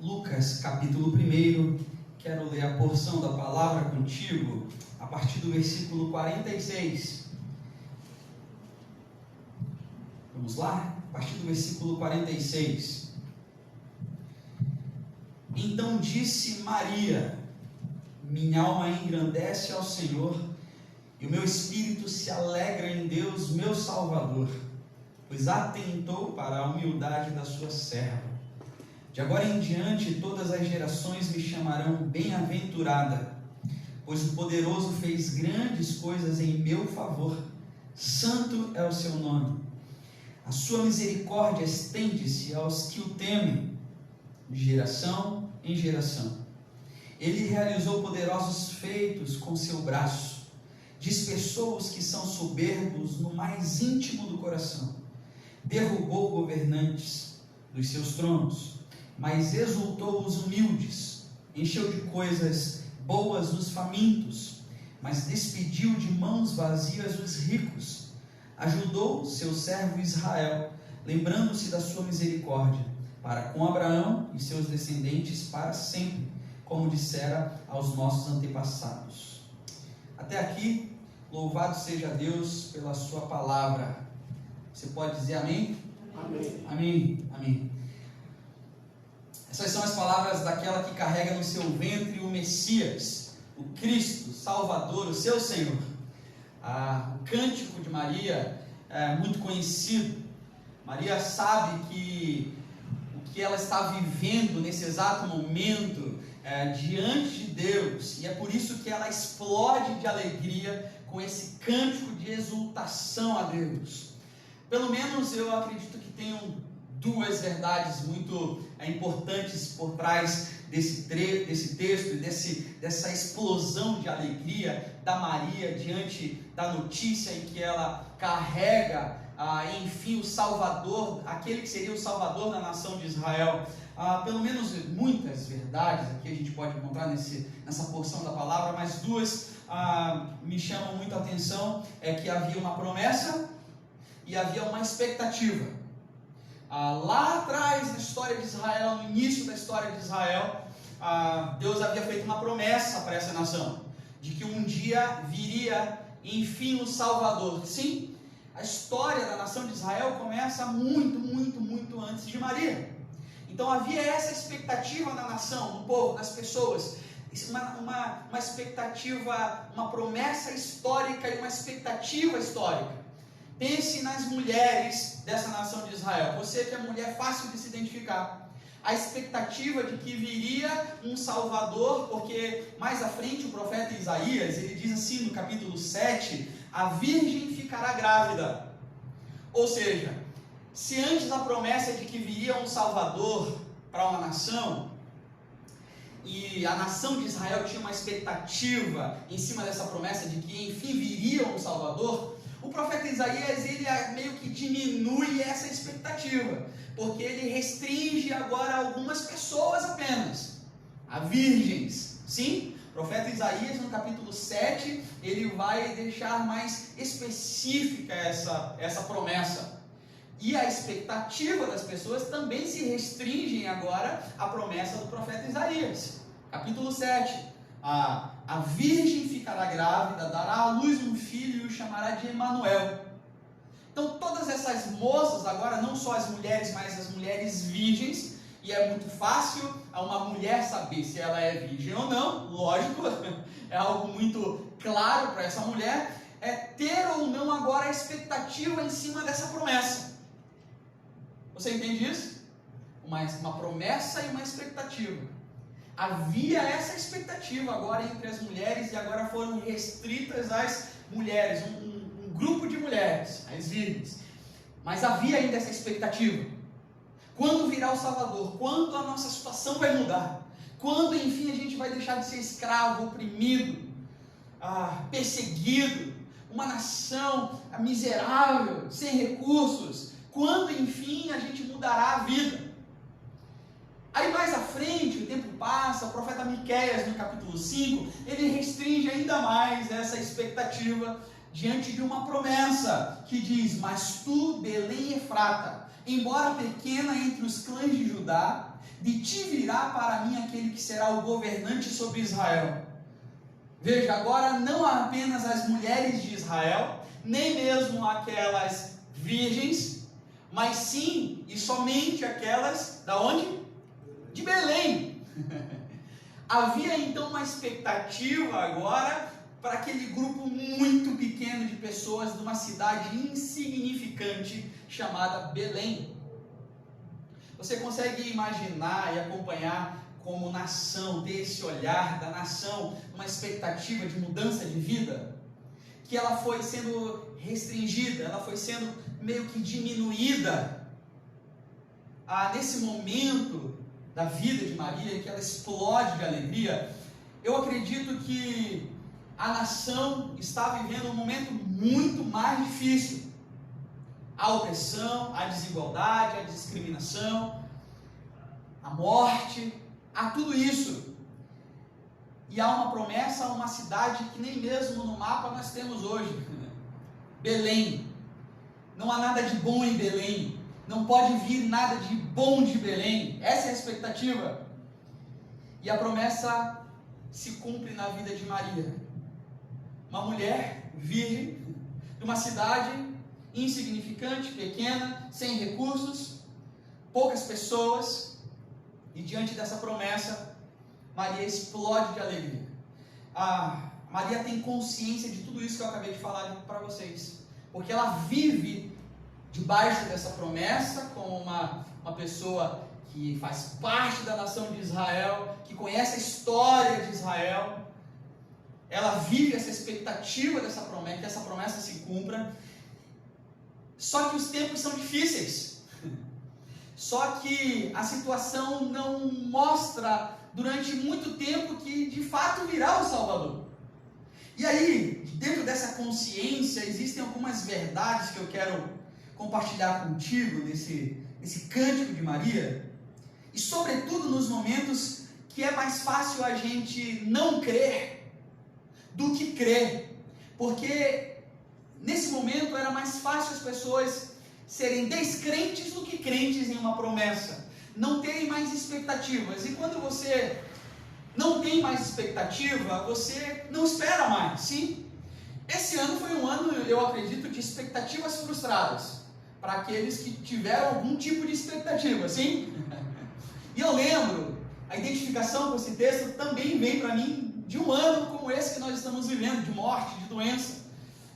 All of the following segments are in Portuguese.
Lucas, capítulo 1, quero ler a porção da palavra contigo, a partir do versículo 46. Vamos lá? A partir do versículo 46. Então disse Maria: minha alma engrandece ao Senhor, e o meu espírito se alegra em Deus, meu Salvador, pois atentou para a humildade da sua serva. De agora em diante todas as gerações me chamarão bem-aventurada, pois o Poderoso fez grandes coisas em meu favor. Santo é o seu nome. A sua misericórdia estende-se aos que o temem, de geração em geração. Ele realizou poderosos feitos com seu braço, dispersou os que são soberbos no mais íntimo do coração, derrubou governantes dos seus tronos, mas exultou os humildes, encheu de coisas boas os famintos, mas despediu de mãos vazias os ricos, ajudou seu servo Israel, lembrando-se da sua misericórdia, para com Abraão e seus descendentes para sempre, como dissera aos nossos antepassados. Até aqui, louvado seja Deus pela sua palavra. Você pode dizer amém? Amém. Amém. Amém. Essas são as palavras daquela que carrega no seu ventre o Messias, o Cristo, o Salvador, o seu Senhor. O cântico de Maria é muito conhecido. Maria sabe que o que ela está vivendo nesse exato momento diante de Deus, e é por isso que ela explode de alegria com esse cântico de exultação a Deus. Pelo menos eu acredito que tenham duas verdades muito importantes por trás desse texto e dessa explosão de alegria da Maria diante da notícia em que ela carrega, enfim, o Salvador, aquele que seria o Salvador da nação de Israel. Pelo menos muitas verdades aqui a gente pode encontrar nessa porção da palavra, mas duas me chamam muito a atenção. É que havia uma promessa e havia uma expectativa. Lá atrás na história de Israel, no início da história de Israel, Deus havia feito uma promessa para essa nação, de que um dia viria, enfim, o Salvador. Sim, a história da nação de Israel começa muito antes de Maria. Então havia essa expectativa na nação, no povo, nas pessoas, uma expectativa, uma promessa histórica e uma expectativa histórica. Pense nas mulheres dessa nação de Israel. Você que é mulher, fácil de se identificar. A expectativa de que viria um Salvador, porque mais à frente o profeta Isaías, ele diz assim no capítulo 7, a virgem ficará grávida. Ou seja, se antes a promessa de que viria um Salvador para uma nação, e a nação de Israel tinha uma expectativa em cima dessa promessa de que enfim viria um Salvador, o profeta Isaías, ele meio que diminui essa expectativa, porque ele restringe agora algumas pessoas apenas, a virgens. Sim, o profeta Isaías no capítulo 7, ele vai deixar mais específica essa promessa. E a expectativa das pessoas também se restringem agora à promessa do profeta Isaías. Capítulo 7. A virgem ficará grávida, dará à luz um filho e o chamará de Emanuel. Então todas essas moças agora, não só as mulheres, mas as mulheres virgens, e é muito fácil a uma mulher saber se ela é virgem ou não, lógico, é algo muito claro para essa mulher, é ter ou não agora a expectativa em cima dessa promessa. Você entende isso? Uma promessa e uma expectativa. Havia essa expectativa agora entre as mulheres, e agora foram restritas às mulheres, um grupo de mulheres, as virgens. Mas havia ainda essa expectativa. Quando virá o Salvador? Quando a nossa situação vai mudar? Quando, enfim, a gente vai deixar de ser escravo, oprimido, perseguido, uma nação miserável, sem recursos? Quando, enfim, a gente mudará a vida? Aí mais à frente, o tempo passa, o profeta Miqueias, no capítulo 5, ele restringe ainda mais essa expectativa diante de uma promessa que diz: mas tu, Belém Efrata, embora pequena entre os clãs de Judá, de ti virá para mim aquele que será o governante sobre Israel. Veja, agora não apenas as mulheres de Israel, nem mesmo aquelas virgens, mas sim e somente aquelas, da onde? De Belém. Havia então uma expectativa agora para aquele grupo muito pequeno de pessoas de uma cidade insignificante chamada Belém. Você consegue imaginar e acompanhar como nação, ter esse olhar da nação, uma expectativa de mudança de vida? Que ela foi sendo restringida, ela foi sendo meio que diminuída. Nesse momento da vida de Maria, que ela explode de alegria, eu acredito que a nação está vivendo um momento muito mais difícil. A opressão, a desigualdade, a discriminação, a morte, há tudo isso. E há uma promessa a uma cidade que nem mesmo no mapa nós temos hoje. Belém. Não há nada de bom em Belém. Não pode vir nada de bom de Belém. Essa é a expectativa. E a promessa se cumpre na vida de Maria. Uma mulher virgem, de uma cidade insignificante, pequena, sem recursos, poucas pessoas. E diante dessa promessa, Maria explode de alegria. Maria tem consciência de tudo isso que eu acabei de falar para vocês. Porque ela vive debaixo dessa promessa, como uma pessoa que faz parte da nação de Israel, que conhece a história de Israel. Ela vive essa expectativa dessa promessa, que essa promessa se cumpra. Só que os tempos são difíceis. Só que a situação não mostra durante muito tempo que de fato virá o Salvador. E aí, dentro dessa consciência, existem algumas verdades que eu quero compartilhar contigo nesse cântico de Maria, e sobretudo nos momentos que é mais fácil a gente não crer do que crer, porque nesse momento era mais fácil as pessoas serem descrentes do que crentes em uma promessa, não terem mais expectativas. E quando você não tem mais expectativa, você não espera mais, sim? Esse ano foi um ano, eu acredito, de expectativas frustradas, para aqueles que tiveram algum tipo de expectativa, sim? E eu lembro, a identificação com esse texto também vem para mim de um ano como esse que nós estamos vivendo, de morte, de doença,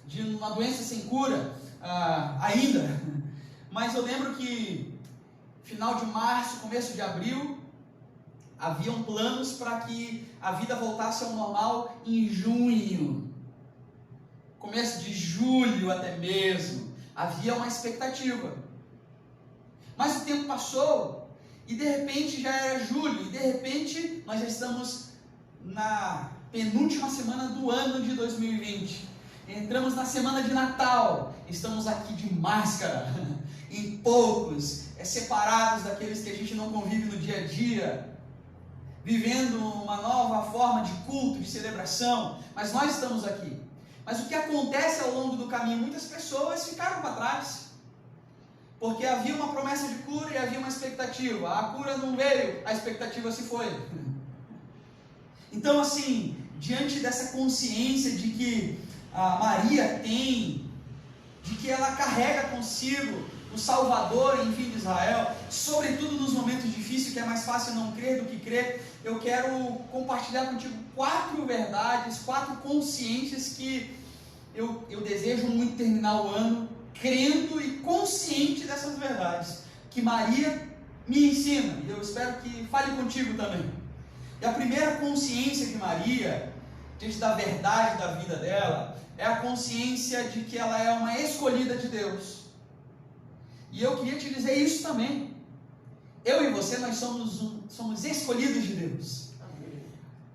de uma doença sem cura ainda. Mas eu lembro que final de março, começo de abril, haviam planos para que a vida voltasse ao normal em junho, começo de julho até mesmo, havia uma expectativa. Mas o tempo passou e de repente já era julho, e de repente nós já estamos na penúltima semana do ano de 2020. Entramos na semana de Natal, estamos aqui de máscara, em poucos, separados daqueles que a gente não convive no dia a dia, vivendo uma nova forma de culto, de celebração, mas nós estamos aqui. Mas o que acontece ao longo do caminho? Muitas pessoas ficaram para trás, porque havia uma promessa de cura e havia uma expectativa. A cura não veio, a expectativa se foi. Então, assim, diante dessa consciência de que a Maria tem, de que ela carrega consigo o Salvador, enfim, de Israel, sobretudo nos momentos difíceis, que é mais fácil não crer do que crer, eu quero compartilhar contigo 4 verdades, 4 consciências que eu desejo muito terminar o ano crendo e consciente dessas verdades, que Maria me ensina, e eu espero que fale contigo também. E a primeira consciência de Maria, diante da verdade da vida dela, é a consciência de que ela é uma escolhida de Deus. E eu queria te dizer isso também. Eu e você, nós somos escolhidos de Deus.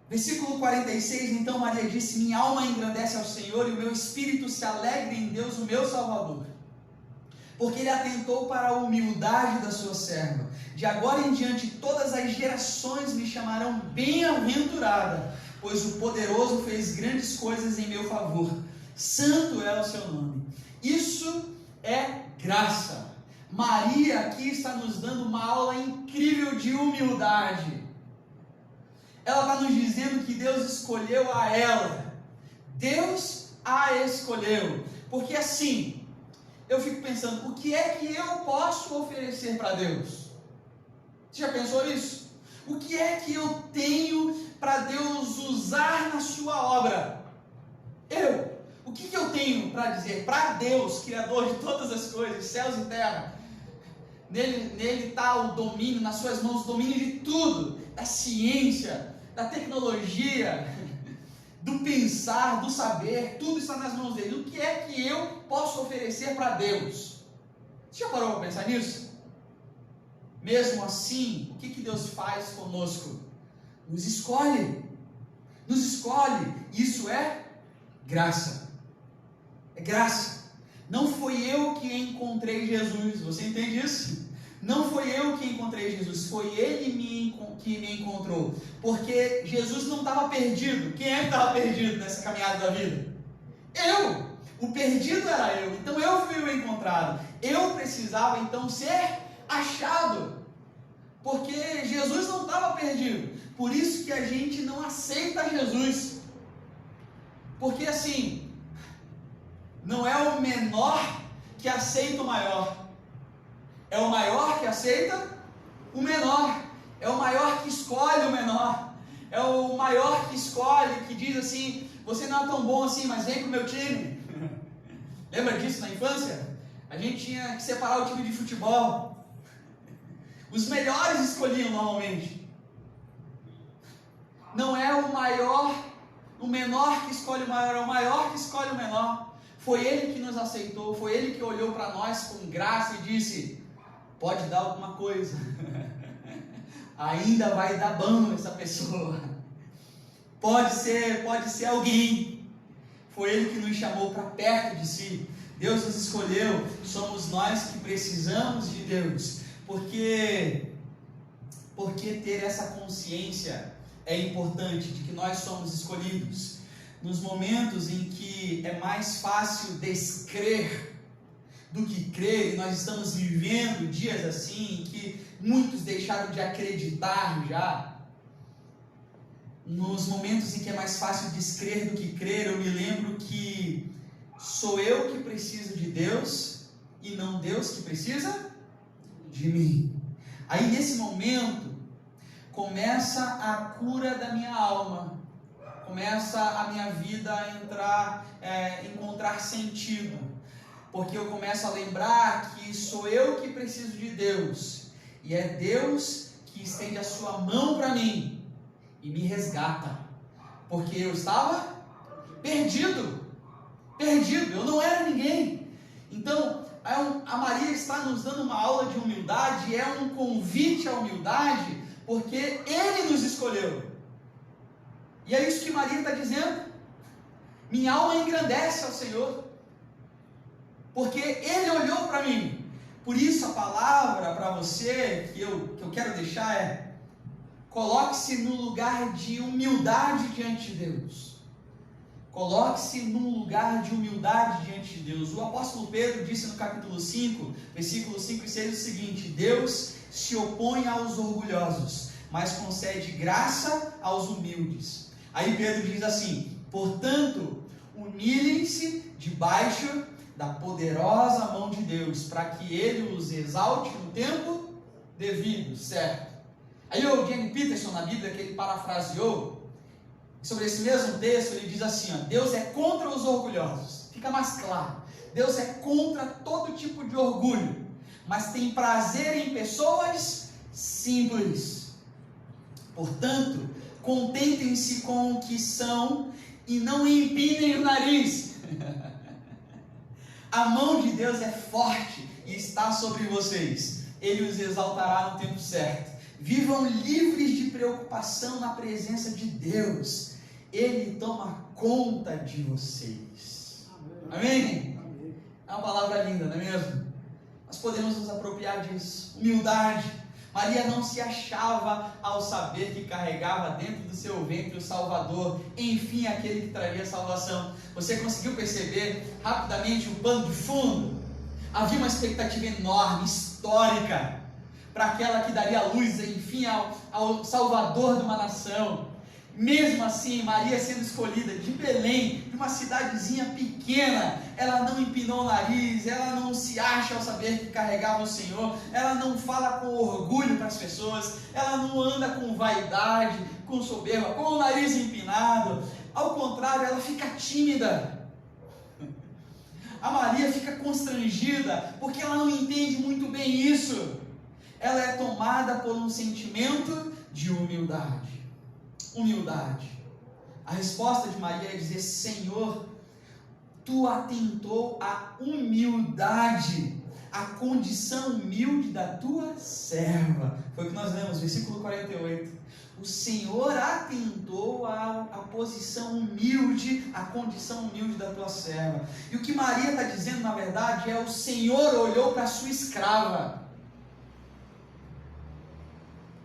Versículo 46, então Maria disse: minha alma engrandece ao Senhor e o meu espírito se alegra em Deus, o meu Salvador. Porque Ele atentou para a humildade da sua serva. De agora em diante todas as gerações me chamarão bem-aventurada, pois o poderoso fez grandes coisas em meu favor. Santo é o seu nome. Isso é graça. Maria aqui está nos dando uma aula incrível de humildade. Ela está nos dizendo que Deus escolheu a ela. Deus a escolheu. Porque assim, eu fico pensando, o que é que eu posso oferecer para Deus? Você já pensou isso? O que é que eu tenho para Deus usar na sua obra? O que eu tenho para dizer para Deus, Criador de todas as coisas, céus e terra? Nele está o domínio, nas suas mãos, o domínio de tudo, da ciência, da tecnologia, do pensar, do saber, tudo está nas mãos dele. O que é que eu posso oferecer para Deus? Você já parou para pensar nisso? Mesmo assim, o que Deus faz conosco? Nos escolhe. Isso é graça. É graça. Não foi eu que encontrei Jesus. Você entende isso? Não foi eu que encontrei Jesus. Foi Ele que me encontrou. Porque Jesus não estava perdido. Quem é que estava perdido nessa caminhada da vida? Eu. O perdido era eu. Então eu fui o encontrado. Eu precisava então ser achado. Porque Jesus não estava perdido. Por isso que a gente não aceita Jesus. Porque assim, não é o menor que aceita o maior. É o maior que aceita o menor. É o maior que escolhe o menor. É o maior que escolhe, que diz assim, você não é tão bom assim, mas vem pro meu time. Lembra disso na infância? A gente tinha que separar o time de futebol. Os melhores escolhiam normalmente. Não é o maior, o menor que escolhe o maior, é o maior que escolhe o menor. Foi Ele que nos aceitou, foi Ele que olhou para nós com graça e disse, pode dar alguma coisa. Ainda vai dar bom essa pessoa. Pode ser alguém. Foi Ele que nos chamou para perto de si. Deus nos escolheu, somos nós que precisamos de Deus. Porque ter essa consciência é importante de que nós somos escolhidos. Nos momentos em que é mais fácil descrer do que crer, e nós estamos vivendo dias assim, em que muitos deixaram de acreditar já. Nos momentos em que é mais fácil descrer do que crer, eu me lembro que sou eu que preciso de Deus e não Deus que precisa de mim. Aí nesse momento começa a cura da minha alma, começa a minha vida a encontrar sentido, porque eu começo a lembrar que sou eu que preciso de Deus, e é Deus que estende a sua mão para mim e me resgata, porque eu estava perdido, eu não era ninguém. Então a Maria está nos dando uma aula de humildade, é um convite à humildade, porque Ele nos escolheu. E é isso que Maria está dizendo. Minha alma engrandece ao Senhor, porque Ele olhou para mim. Por isso a palavra para você que eu quero deixar é: coloque-se no lugar de humildade diante de Deus. Coloque-se num lugar de humildade diante de Deus. O apóstolo Pedro disse no capítulo 5, versículos 5 e 6 o seguinte: Deus se opõe aos orgulhosos, mas concede graça aos humildes. Aí Pedro diz assim: portanto, humilhem-se debaixo da poderosa mão de Deus, para que Ele os exalte no tempo devido, certo? Aí o Eugene Peterson, na Bíblia, que ele parafraseou, sobre esse mesmo texto, ele diz assim, ó: Deus é contra os orgulhosos. Fica mais claro. Deus é contra todo tipo de orgulho, mas tem prazer em pessoas simples. Portanto, contentem-se com o que são e não empinem o nariz. A mão de Deus é forte e está sobre vocês. Ele os exaltará no tempo certo. Vivam livres de preocupação na presença de Deus. Ele toma conta de vocês. Amém? Amém? É uma palavra linda, não é mesmo? Nós podemos nos apropriar disso. Humildade. Maria não se achava ao saber que carregava dentro do seu ventre o Salvador, enfim, aquele que traria salvação. Você conseguiu perceber rapidamente o pano de fundo? Havia uma expectativa enorme, histórica, para aquela que daria luz, enfim, ao Salvador de uma nação. Mesmo assim, Maria sendo escolhida de Belém, de uma cidadezinha pequena, ela não empinou o nariz, ela não se acha ao saber que carregava o Senhor, ela não fala com orgulho para as pessoas, ela não anda com vaidade, com soberba, com o nariz empinado. Ao contrário, ela fica tímida. A Maria fica constrangida, porque ela não entende muito bem isso. Ela é tomada por um sentimento de humildade. Humildade. A resposta de Maria é dizer: Senhor, tu atentou à humildade, à condição humilde da tua serva. Foi o que nós lemos, versículo 48. O Senhor atentou à posição humilde, à condição humilde da tua serva. E o que Maria está dizendo, na verdade, é: o Senhor olhou para a sua escrava.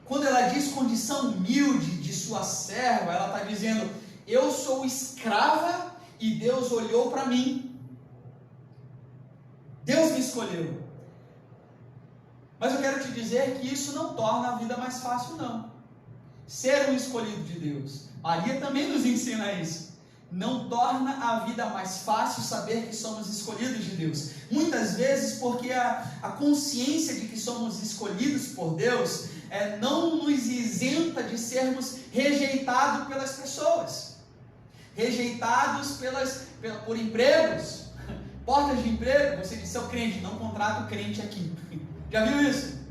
Quando ela diz condição humilde de sua serva, ela está dizendo: eu sou escrava e Deus olhou para mim. Deus me escolheu. Mas eu quero te dizer que isso não torna a vida mais fácil, não. Ser um escolhido de Deus. Maria também nos ensina isso. Não torna a vida mais fácil saber que somos escolhidos de Deus. Muitas vezes porque a consciência de que somos escolhidos por Deus não nos isenta de sermos rejeitados pelas pessoas. Rejeitados por empregos, portas de emprego. Você diz: seu crente, não contrato crente aqui. Já viu isso?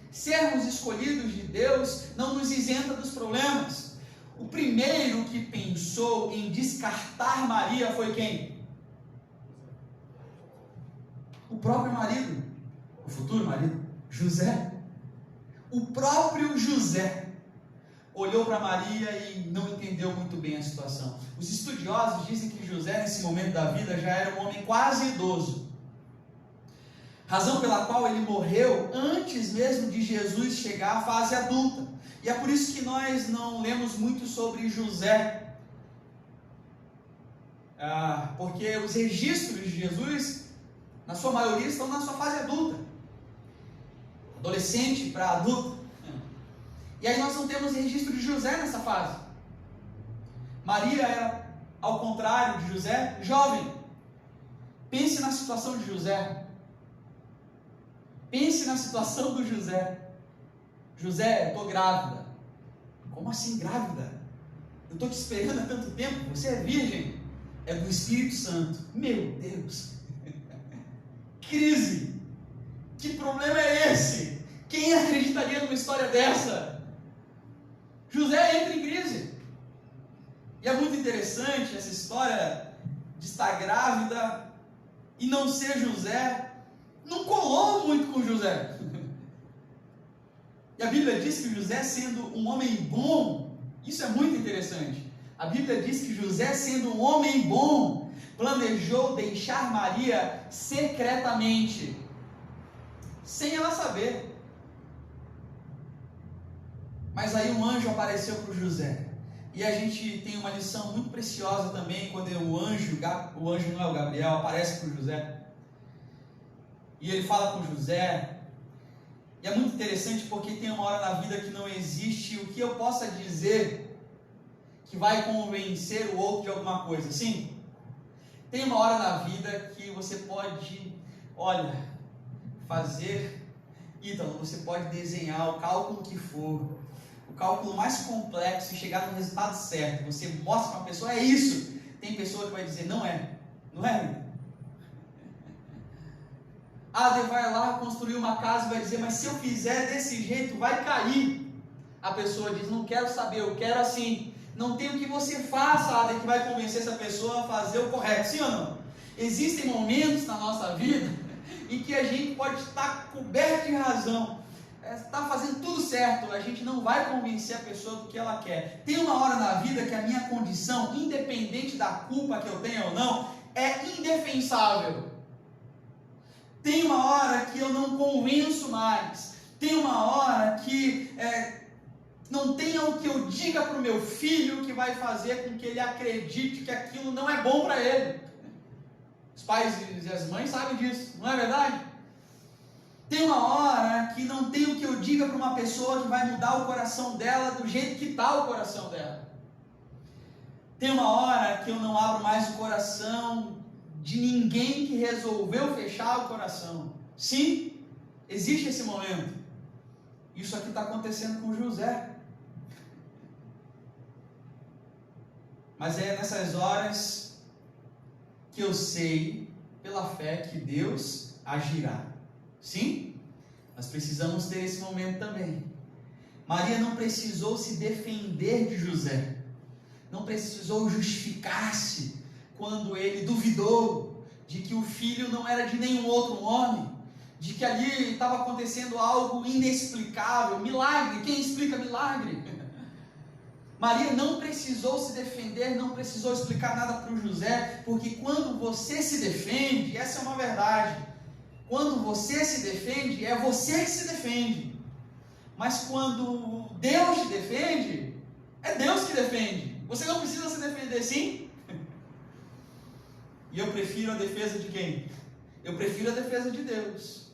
Sermos escolhidos de Deus não nos isenta dos problemas. O primeiro que pensou em descartar Maria foi quem? O próprio marido, o futuro marido, José. O próprio José olhou para Maria e não entendeu muito bem a situação. Os estudiosos dizem que José, nesse momento da vida, já era um homem quase idoso. Razão pela qual ele morreu antes mesmo de Jesus chegar à fase adulta. E é por isso que nós não lemos muito sobre José. Porque os registros de Jesus, na sua maioria, estão na sua fase adulta. Adolescente para adulto. E aí nós não temos registro de José nessa fase. Maria era, ao contrário de José, jovem. Pense na situação de José. Pense na situação do José. José, eu estou grávida. Como assim grávida? Eu estou te esperando há tanto tempo. Você é virgem. É do Espírito Santo. Meu Deus. Crise. Que problema é esse? Quem acreditaria numa história dessa? José entra em crise. E é muito interessante essa história de estar grávida e não ser José. Não colou muito com José. E a Bíblia diz que José, sendo um homem bom, isso é muito interessante. A Bíblia diz que José, sendo um homem bom, planejou deixar Maria secretamente, sem ela saber. Mas aí um anjo apareceu para o José. E a gente tem uma lição muito preciosa também, quando o anjo não é o Gabriel, aparece para o José. E ele fala com José. E é muito interessante porque tem uma hora na vida que não existe o que eu possa dizer que vai convencer o outro de alguma coisa. Sim? Tem uma hora na vida que você pode, você pode desenhar o cálculo que for, o cálculo mais complexo e chegar no resultado certo. Você mostra para uma pessoa: é isso. Tem pessoa que vai dizer: não é. Não é. Vai lá construir uma casa e vai dizer: mas se eu fizer desse jeito vai cair. A pessoa diz: não quero saber, eu quero assim. Não tem o que você faça, que vai convencer essa pessoa a fazer o correto. Sim ou não? Existem momentos na nossa vida em que a gente pode estar coberto de razão, está fazendo tudo certo, a gente não vai convencer a pessoa do que ela quer. Tem uma hora na vida que a minha condição, independente da culpa que eu tenha ou não, é indefensável. Tem uma hora que eu não convenço mais. Tem uma hora que não tenha o que eu diga para o meu filho que vai fazer com que ele acredite que aquilo não é bom para ele. Os pais e as mães sabem disso, não é verdade? Tem uma hora que não tem o que eu diga para uma pessoa que vai mudar o coração dela do jeito que está o coração dela. Tem uma hora que eu não abro mais o coração de ninguém que resolveu fechar o coração. Sim, existe esse momento. Isso aqui está acontecendo com José. Mas é nessas horas que eu sei, pela fé, que Deus agirá. Sim, nós precisamos ter esse momento também. Maria não precisou se defender de José, não precisou justificar-se quando ele duvidou de que o filho não era de nenhum outro homem, de que ali estava acontecendo algo inexplicável, milagre. Quem explica milagre? Maria não precisou se defender, não precisou explicar nada para o José, porque quando você se defende, essa é uma verdade. Quando você se defende, é você que se defende. Mas quando Deus te defende, é Deus que defende. Você não precisa se defender, sim? E eu prefiro a defesa de quem? Eu prefiro a defesa de Deus.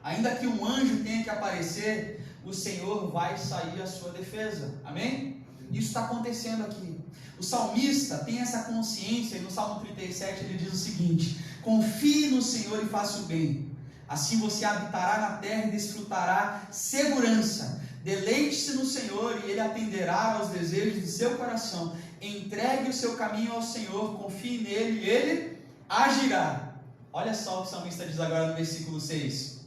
Ainda que um anjo tenha que aparecer, o Senhor vai sair à sua defesa. Amém? Isso está acontecendo aqui. O salmista tem essa consciência, e no Salmo 37 ele diz o seguinte: confie no Senhor e faça o bem, assim você habitará na terra e desfrutará segurança. Deleite-se no Senhor e Ele atenderá aos desejos do seu coração. Entregue o seu caminho ao Senhor, confie nele e Ele agirá. Olha só o que o salmista diz agora no versículo 6.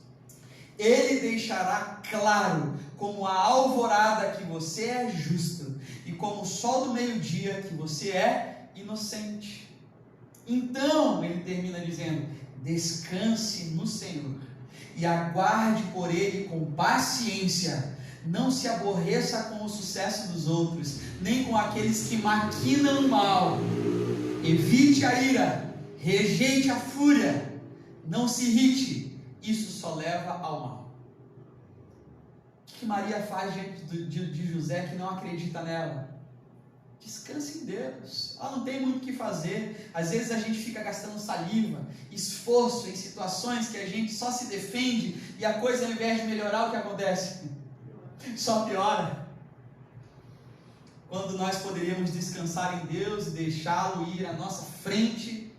Ele deixará claro como a alvorada que você é justo, e como o sol do meio-dia que você é inocente. Então, ele termina dizendo: descanse no Senhor e aguarde por Ele com paciência. Não se aborreça com o sucesso dos outros, nem com aqueles que maquinam o mal. Evite a ira, rejeite a fúria, não se irrite, isso só leva ao mal. O que Maria faz diante de José que não acredita nela? Descanse em Deus. Ela não tem muito o que fazer. Às vezes a gente fica gastando saliva, esforço em situações que a gente só se defende e a coisa, ao invés de melhorar, o que acontece? Só piora. Quando nós poderíamos descansar em Deus e deixá-lo ir à nossa frente,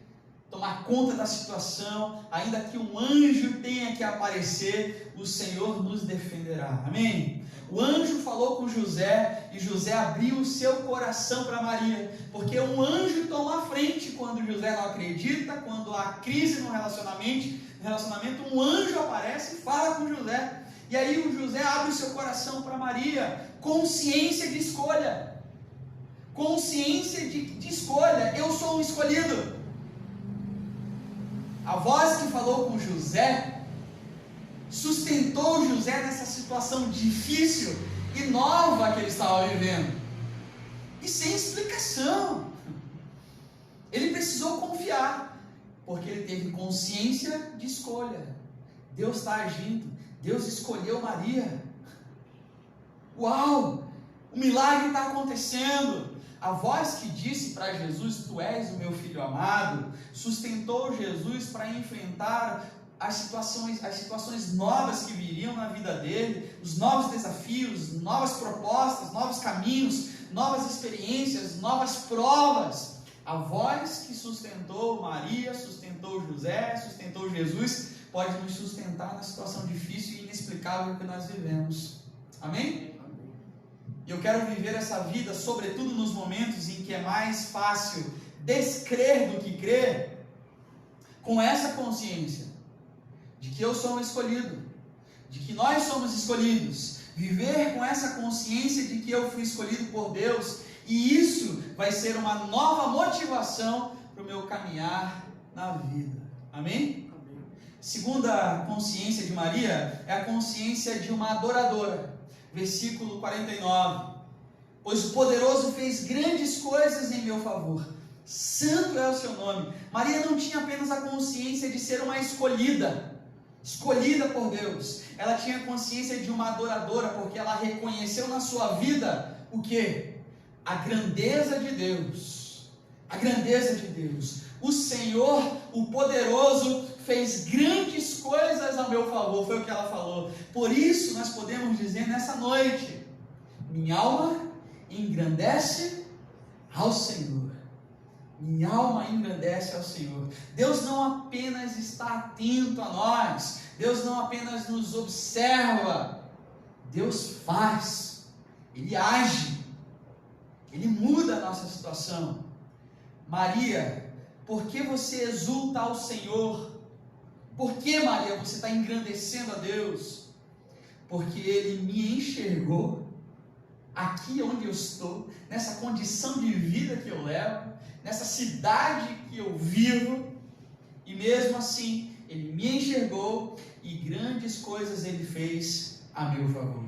tomar conta da situação, ainda que um anjo tenha que aparecer, o Senhor nos defenderá. Amém? O anjo falou com José e José abriu o seu coração para Maria, porque um anjo toma a frente quando José não acredita, quando há crise no relacionamento, um anjo aparece e fala com José. E aí o José abre o seu coração para Maria, consciência de escolha. Consciência de escolha. Eu sou um escolhido. A voz que falou com José sustentou José nessa situação difícil e nova que ele estava vivendo. E sem explicação. Ele precisou confiar, porque ele teve consciência de escolha. Deus está agindo. Deus escolheu Maria. Uau! O milagre está acontecendo. A voz que disse para Jesus: tu és o meu filho amado, sustentou Jesus para enfrentar as situações novas que viriam na vida dele, os novos desafios, novas propostas, novos caminhos, novas experiências, novas provas. A voz que sustentou Maria, sustentou José, sustentou Jesus, pode nos sustentar na situação difícil e inexplicável que nós vivemos. Amém? E eu quero viver essa vida, sobretudo nos momentos em que é mais fácil descrer do que crer, com essa consciência de que eu sou um escolhido, de que nós somos escolhidos, viver com essa consciência de que eu fui escolhido por Deus, e isso vai ser uma nova motivação para o meu caminhar na vida. Amém? Segunda consciência de Maria é a consciência de uma adoradora. Versículo 49. Pois o poderoso fez grandes coisas em meu favor. Santo é o seu nome. Maria não tinha apenas a consciência de ser uma escolhida por Deus. Ela tinha consciência de uma adoradora, porque ela reconheceu na sua vida o quê? A grandeza de Deus. A grandeza de Deus. O Senhor, o poderoso, fez grandes coisas a meu favor, foi o que ela falou. Por isso nós podemos dizer nessa noite: minha alma engrandece ao Senhor. Minha alma engrandece ao Senhor. Deus não apenas está atento a nós, Deus não apenas nos observa, Deus faz, Ele age, Ele muda a nossa situação. Maria, por que você exulta ao Senhor? Por que, Maria, você está engrandecendo a Deus? Porque Ele me enxergou aqui onde eu estou, nessa condição de vida que eu levo, nessa cidade que eu vivo, e mesmo assim, Ele me enxergou e grandes coisas Ele fez a meu favor.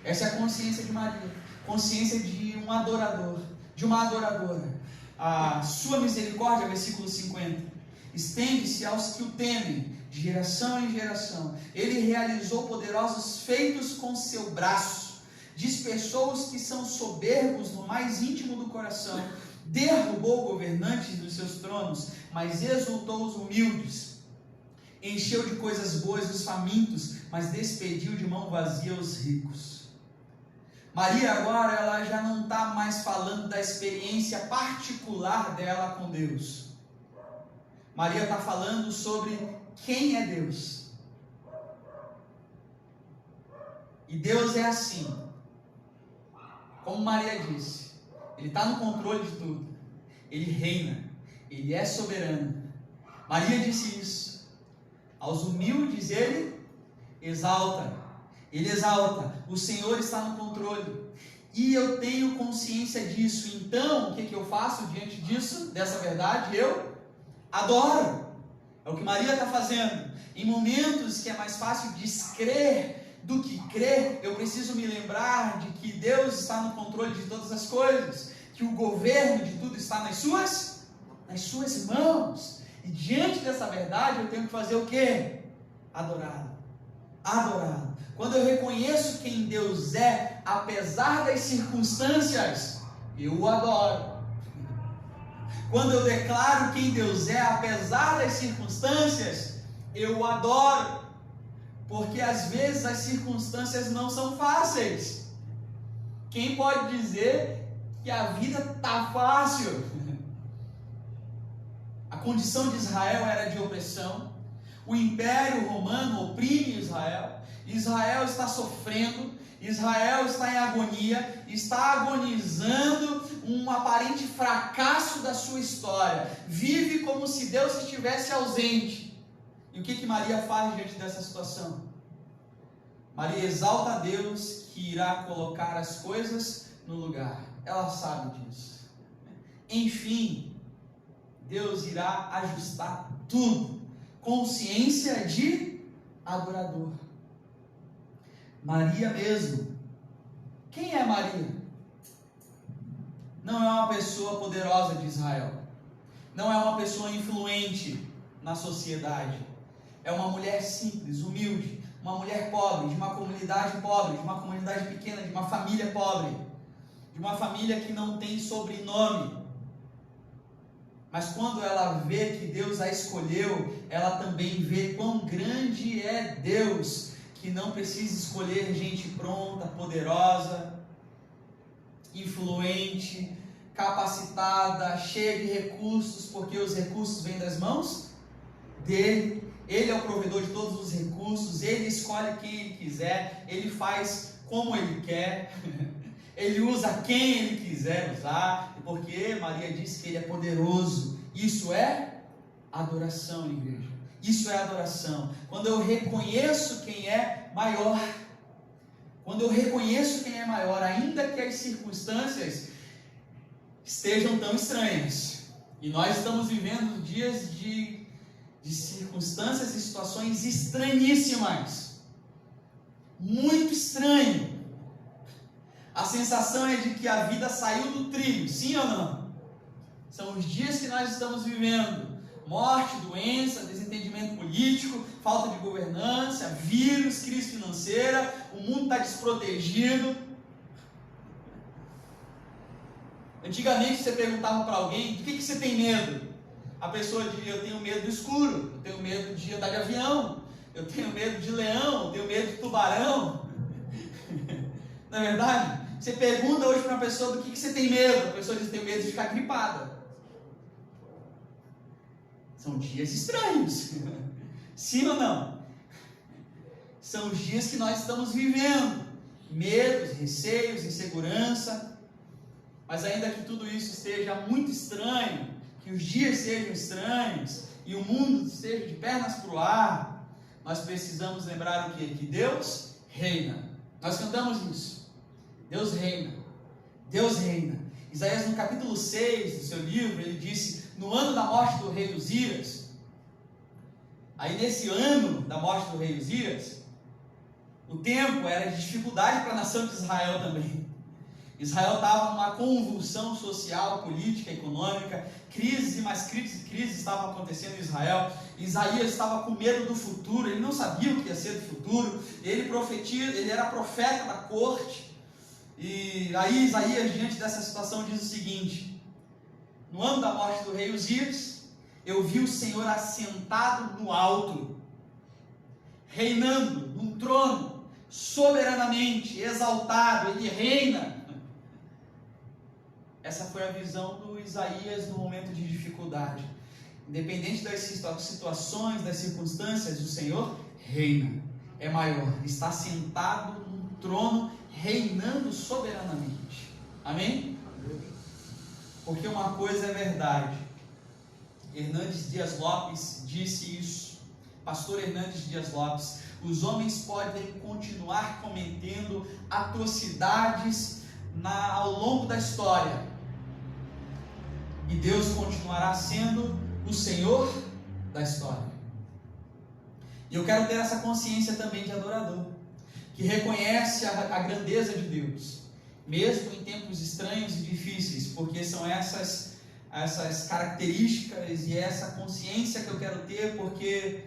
Essa é a consciência de Maria, consciência de um adorador, de uma adoradora. A sua misericórdia, versículo 50, estende-se aos que o temem, de geração em geração. Ele realizou poderosos feitos com seu braço, dispersou os que são soberbos no mais íntimo do coração, derrubou governantes dos seus tronos, mas exaltou os humildes, encheu de coisas boas os famintos, mas despediu de mão vazia os ricos. Maria agora, ela já não está mais falando da experiência particular dela com Deus. Maria está falando sobre quem é Deus. E Deus é assim, como Maria disse, Ele está no controle de tudo, Ele reina, Ele é soberano. Maria disse isso. Aos humildes Ele exalta, Ele exalta. O Senhor está no controle, e eu tenho consciência disso. Então, o que eu faço diante disso, dessa verdade? Eu adoro. É o que Maria está fazendo. Em momentos que é mais fácil descrer do que crer, eu preciso me lembrar de que Deus está no controle de todas as coisas, que o governo de tudo está nas suas mãos. E diante dessa verdade eu tenho que fazer o quê? Adorá-lo. Adorá-lo. Quando eu reconheço quem Deus é, apesar das circunstâncias, eu o adoro. Quando eu declaro quem Deus é, apesar das circunstâncias, eu o adoro. Porque às vezes as circunstâncias não são fáceis. Quem pode dizer que a vida está fácil? A condição de Israel era de opressão. O Império Romano oprime Israel. Israel está sofrendo, Israel está em agonia, está agonizando um aparente fracasso da sua história. Vive como se Deus estivesse ausente. E o que Maria faz diante dessa situação? Maria exalta a Deus, que irá colocar as coisas no lugar. Ela sabe disso. Enfim, Deus irá ajustar tudo. Consciência de adorador. Maria mesmo. Quem é Maria? Não é uma pessoa poderosa de Israel. Não é uma pessoa influente na sociedade. É uma mulher simples, humilde, uma mulher pobre, de uma comunidade pobre, de uma comunidade pequena, de uma família pobre, de uma família que não tem sobrenome. Mas quando ela vê que Deus a escolheu, ela também vê quão grande é Deus, que não precisa escolher gente pronta, poderosa, influente, capacitada, cheia de recursos, porque os recursos vêm das mãos dele. Ele é o provedor de todos os recursos, ele escolhe quem ele quiser, ele faz como ele quer, ele usa quem ele quiser usar, porque Maria disse que ele é poderoso. Isso é adoração, igreja. Isso é adoração. Quando eu reconheço quem é maior, quando eu reconheço quem é maior, ainda que as circunstâncias estejam tão estranhas, e nós estamos vivendo dias de circunstâncias e situações estranhíssimas, muito estranho. A sensação é de que a vida saiu do trilho, sim ou não? São os dias que nós estamos vivendo: morte, doença, desentendimento político, falta de governança, vírus, crise financeira, o mundo está desprotegido. Antigamente você perguntava para alguém: do que você tem medo? A pessoa diz: eu tenho medo do escuro, eu tenho medo de andar de avião, eu tenho medo de leão, eu tenho medo de tubarão. Não é verdade? Você pergunta hoje para uma pessoa do que você tem medo, a pessoa diz: eu tenho medo de ficar gripada. São dias estranhos. Sim ou não? São os dias que nós estamos vivendo. Medos, receios, insegurança. Mas ainda que tudo isso esteja muito estranho, que os dias sejam estranhos e o mundo esteja de pernas para o ar, nós precisamos lembrar o quê? Que Deus reina. Nós cantamos isso. Deus reina. Deus reina. Isaías, no capítulo 6 do seu livro, ele disse: no ano da morte do rei Uzias. Aí nesse ano da morte do rei Uzias, o tempo era de dificuldade para a nação de Israel também. Israel estava numa convulsão social, política, econômica, crises e mais crises estavam acontecendo em Israel. Isaías estava com medo do futuro, ele não sabia o que ia ser do futuro, ele era profeta da corte. E aí Isaías, diante dessa situação, diz o seguinte: no ano da morte do rei Uzias, eu vi o Senhor assentado no alto, reinando num trono, soberanamente, exaltado, ele reina. Essa foi a visão do Isaías no momento de dificuldade. Independente das situações, das circunstâncias, o Senhor reina, é maior, está sentado num trono, reinando soberanamente. Amém? Porque uma coisa é verdade. Hernandes Dias Lopes disse isso. Pastor Hernandes Dias Lopes: os homens podem continuar cometendo atrocidades ao longo da história, e Deus continuará sendo o Senhor da história. E eu quero ter essa consciência também de adorador, que reconhece a grandeza de Deus, mesmo em tempos estranhos e difíceis, porque são essas características e essa consciência que eu quero ter, porque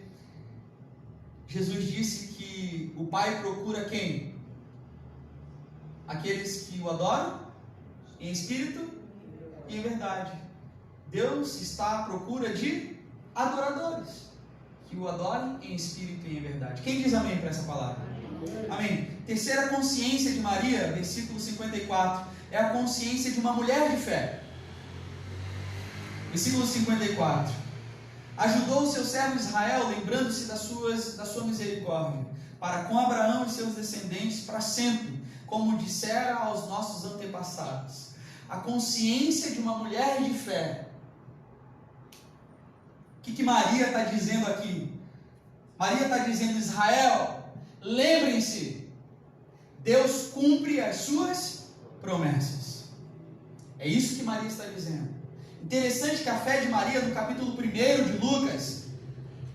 Jesus disse que o Pai procura quem? Aqueles que o adoram em espírito e em verdade. Deus está à procura de adoradores que o adorem em espírito e em verdade. Quem diz amém para essa palavra? Amém. Terceira consciência de Maria, versículo 54, é a consciência de uma mulher de fé. Versículo 54: ajudou o seu servo Israel, lembrando-se da sua misericórdia, para com Abraão e seus descendentes para sempre, como dissera aos nossos antepassados. A consciência de uma mulher de fé. O que Maria está dizendo aqui? Maria está dizendo: Israel, lembrem-se, Deus cumpre as suas promessas. É isso que Maria está dizendo. Interessante que a fé de Maria, no capítulo 1 de Lucas,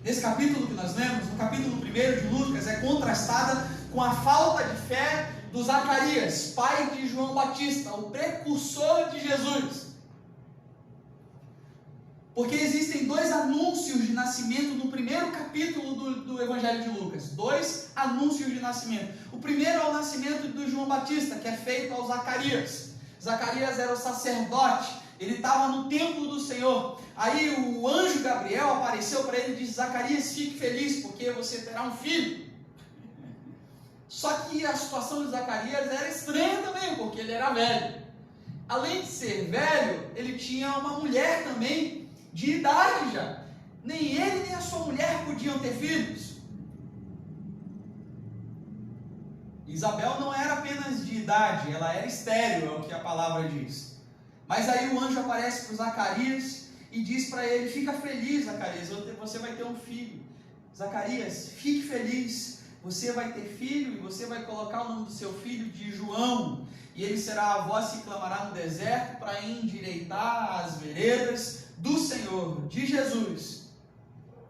nesse capítulo que nós lemos, no capítulo 1 de Lucas, é contrastada com a falta de fé do Zacarias, pai de João Batista, o precursor de Jesus. Porque existem dois anúncios de nascimento no primeiro capítulo do Evangelho de Lucas. Dois anúncios de nascimento. O primeiro é o nascimento do João Batista, que é feito ao Zacarias. Zacarias era o sacerdote, ele estava no templo do Senhor. Aí o anjo Gabriel apareceu para ele e disse: Zacarias, fique feliz, porque você terá um filho. Só que a situação de Zacarias era estranha também, porque ele era velho. Além de ser velho, ele tinha uma mulher também de idade já. Nem ele nem a sua mulher podiam ter filhos. Isabel não era apenas de idade, ela era estéril, é o que a palavra diz. Mas aí o anjo aparece para Zacarias e diz para ele: fica feliz, Zacarias, você vai ter um filho. Zacarias, fique feliz, você vai ter filho e você vai colocar o nome do seu filho de João. E ele será a voz que clamará no deserto para endireitar as veredas do Senhor, de Jesus.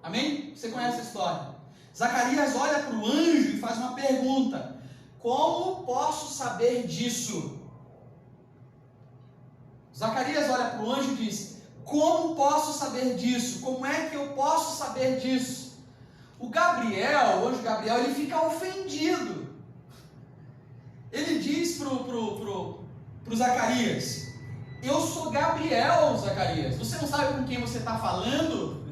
Amém? Você conhece a história. Zacarias olha para o anjo e faz uma pergunta: como posso saber disso? Zacarias olha para o anjo e diz: como posso saber disso? Como é que eu posso saber disso? O anjo Gabriel, ele fica ofendido. Ele diz para o Zacarias: Eu sou Gabriel, Zacarias. Você não sabe com quem você está falando?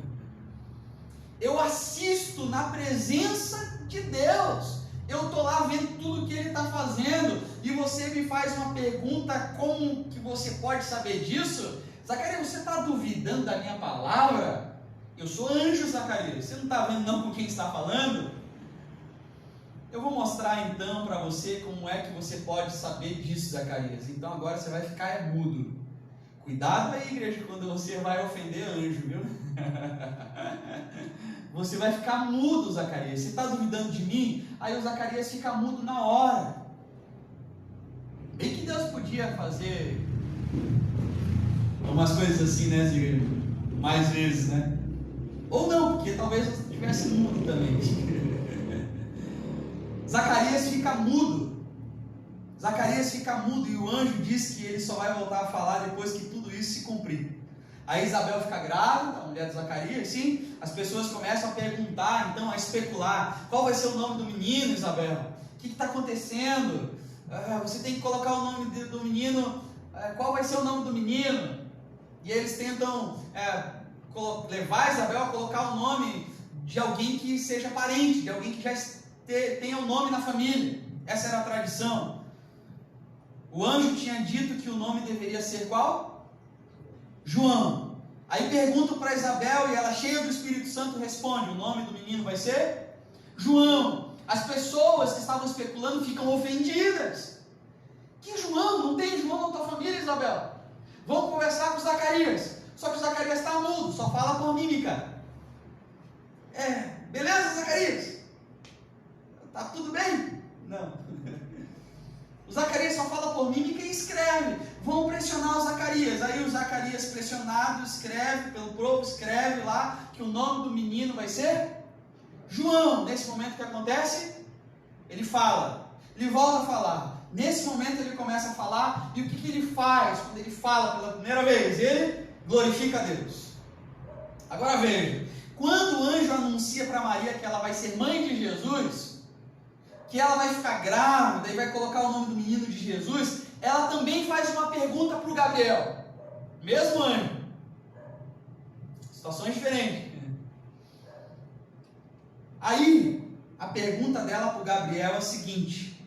Eu assisto na presença de Deus. Eu estou lá vendo tudo que Ele está fazendo. E você me faz uma pergunta, como que você pode saber disso? Zacarias, você está duvidando da minha palavra? Eu sou anjo, Zacarias. Você não está vendo não com quem está falando? Eu vou mostrar então para você como é que você pode saber disso, Zacarias. Então agora você vai ficar mudo. Cuidado aí, igreja, quando você vai ofender anjo, viu? Você vai ficar mudo, Zacarias. Você está duvidando de mim? Aí o Zacarias fica mudo na hora. Bem que Deus podia fazer umas coisas assim, né, igreja? Mais vezes, né? Ou não, porque talvez eu estivesse mudo também. Zacarias fica mudo. Zacarias fica mudo e o anjo diz que ele só vai voltar a falar depois que tudo isso se cumprir. Aí Isabel fica grávida, a mulher de Zacarias, sim. As pessoas começam a perguntar, então a especular. Qual vai ser o nome do menino, Isabel? O que está acontecendo? Você tem que colocar o nome do menino. Qual vai ser o nome do menino? E eles tentam levar Isabel a colocar o nome de alguém que seja parente, de alguém que já tenha um nome na família. Essa era a tradição. O anjo tinha dito que o nome deveria ser qual? João. Aí pergunto para Isabel e ela, cheia do Espírito Santo, responde: o nome do menino vai ser João. As pessoas que estavam especulando ficam ofendidas. Que João? Não tem João na tua família, Isabel? Vamos conversar com Zacarias. Só que o Zacarias está mudo, só fala por mímica. Beleza, Zacarias? Tá tudo bem? Não. O Zacarias só fala por mímica e escreve. Vão pressionar o Zacarias. Aí o Zacarias, pressionado, escreve pelo povo, escreve lá que o nome do menino vai ser João. Nesse momento o que acontece? Ele fala. Ele volta a falar. Nesse momento ele começa a falar. E o que ele faz quando ele fala pela primeira vez? Ele glorifica a Deus. Agora veja. Quando o anjo anuncia para Maria que ela vai ser mãe de Jesus, que ela vai ficar grávida e vai colocar o nome do menino de Jesus, ela também faz uma pergunta para o Gabriel, mesmo anjo, situações diferentes. Aí a pergunta dela para o Gabriel é a seguinte: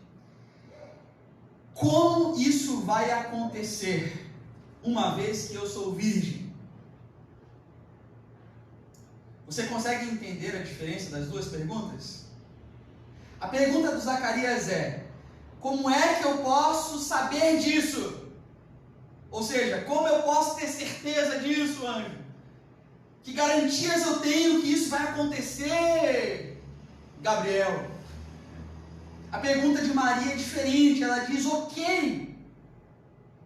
como isso vai acontecer, uma vez que eu sou virgem? Você consegue entender a diferença das duas perguntas? A pergunta do Zacarias é: como é que eu posso saber disso? Ou seja, como eu posso ter certeza disso, anjo? Que garantias eu tenho que isso vai acontecer, Gabriel? A pergunta de Maria é diferente. Ela diz: ok,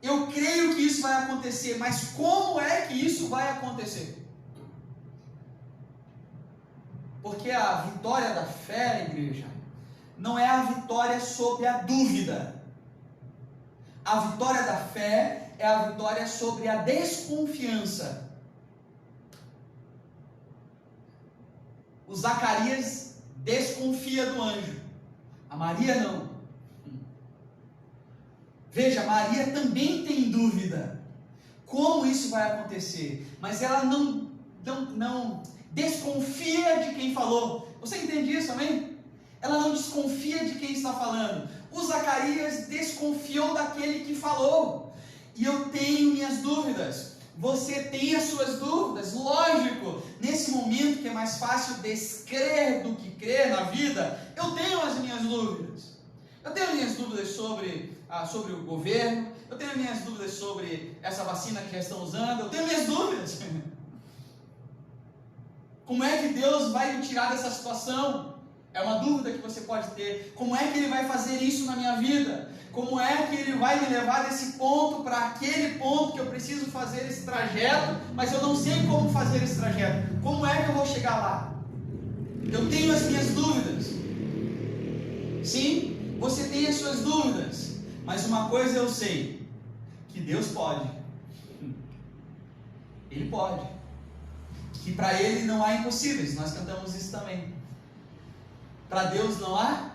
eu creio que isso vai acontecer, mas como é que isso vai acontecer? Porque a vitória da fé, igreja, não é a vitória sobre a dúvida. A vitória da fé é a vitória sobre a desconfiança. O Zacarias desconfia do anjo. A Maria não. Veja, Maria também tem dúvida. Como isso vai acontecer? Mas ela não desconfia de quem falou. Você entende isso, amém? Ela não desconfia de quem está falando. O Zacarias desconfiou daquele que falou. E eu tenho minhas dúvidas. Você tem as suas dúvidas, lógico. Nesse momento que é mais fácil descrer do que crer na vida, eu tenho as minhas dúvidas. Eu tenho minhas dúvidas sobre o governo. Eu tenho minhas dúvidas sobre essa vacina que já estão usando. Eu tenho minhas dúvidas. Como é que Deus vai me tirar dessa situação? É uma dúvida que você pode ter. Como é que Ele vai fazer isso na minha vida? Como é que Ele vai me levar desse ponto para aquele ponto que eu preciso fazer esse trajeto, mas eu não sei como fazer esse trajeto? Como é que eu vou chegar lá? Eu tenho as minhas dúvidas. Sim, você tem as suas dúvidas. Mas uma coisa eu sei, que Deus pode. Ele pode. Que para Ele não há impossíveis. Nós cantamos isso também. Para Deus não há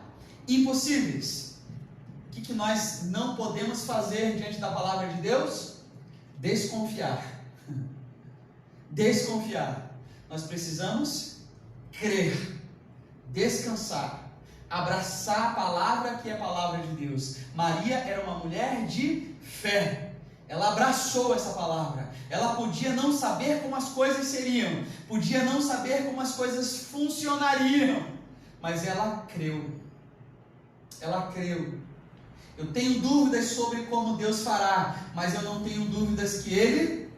impossíveis. O que nós não podemos fazer diante da palavra de Deus? desconfiar. Desconfiar. Nós precisamos crer, descansar, abraçar a palavra que é a palavra de Deus. Maria era uma mulher de fé. Ela abraçou essa palavra. Ela podia não saber como as coisas seriam, podia não saber como as coisas funcionariam, mas ela creu. Ela creu. Eu tenho dúvidas sobre como Deus fará, mas eu não tenho dúvidas que Ele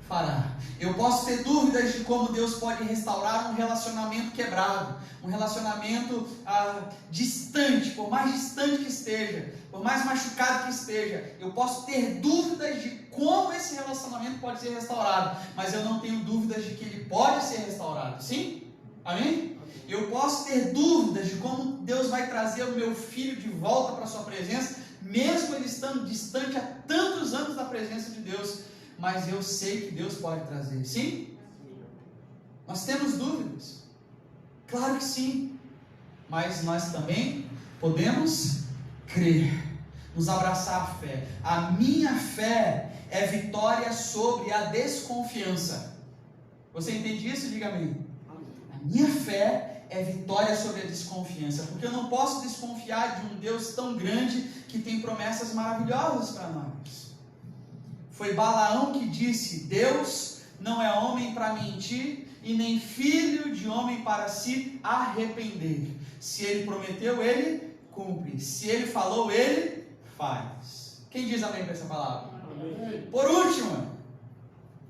fará. Eu posso ter dúvidas de como Deus pode restaurar um relacionamento quebrado, um relacionamento distante, por mais distante que esteja, por mais machucado que esteja. Eu posso ter dúvidas de como esse relacionamento pode ser restaurado, mas eu não tenho dúvidas de que ele pode ser restaurado. Sim? Amém? Eu posso ter dúvidas de como Deus vai trazer o meu filho de volta para a sua presença, mesmo ele estando distante há tantos anos da presença de Deus, mas eu sei que Deus pode trazer. Sim? Nós temos dúvidas? Claro que sim, mas nós também podemos crer, nos abraçar à fé. A minha fé é vitória sobre a desconfiança. Você entende isso? Diga amém. A minha fé é vitória sobre a desconfiança, porque eu não posso desconfiar de um Deus tão grande que tem promessas maravilhosas para nós. Foi Balaão que disse: Deus não é homem para mentir, e nem filho de homem para se arrepender. Se ele prometeu, ele cumpre. Se ele falou, ele faz. Quem diz amém para essa palavra? Amém. Por último,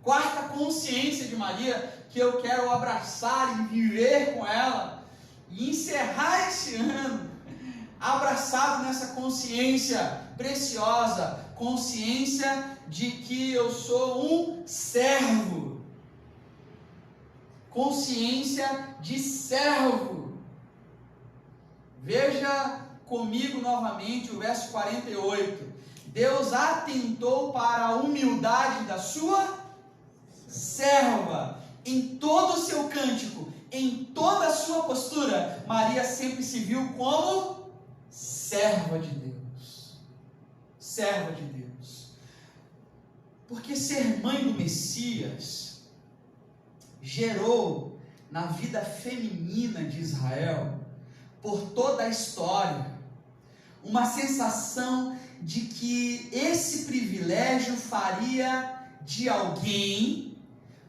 quarta consciência de Maria, que eu quero abraçar e viver com ela, e encerrar esse ano abraçado nessa consciência preciosa, consciência de que eu sou um servo. Consciência de servo. Veja comigo novamente o verso 48. Deus atentou para a humildade da sua serva. Em todo o seu cântico, em toda a sua postura, Maria sempre se viu como serva de Deus. Serva de Deus. Porque ser mãe do Messias gerou na vida feminina de Israel, por toda a história, uma sensação de que esse privilégio faria de alguém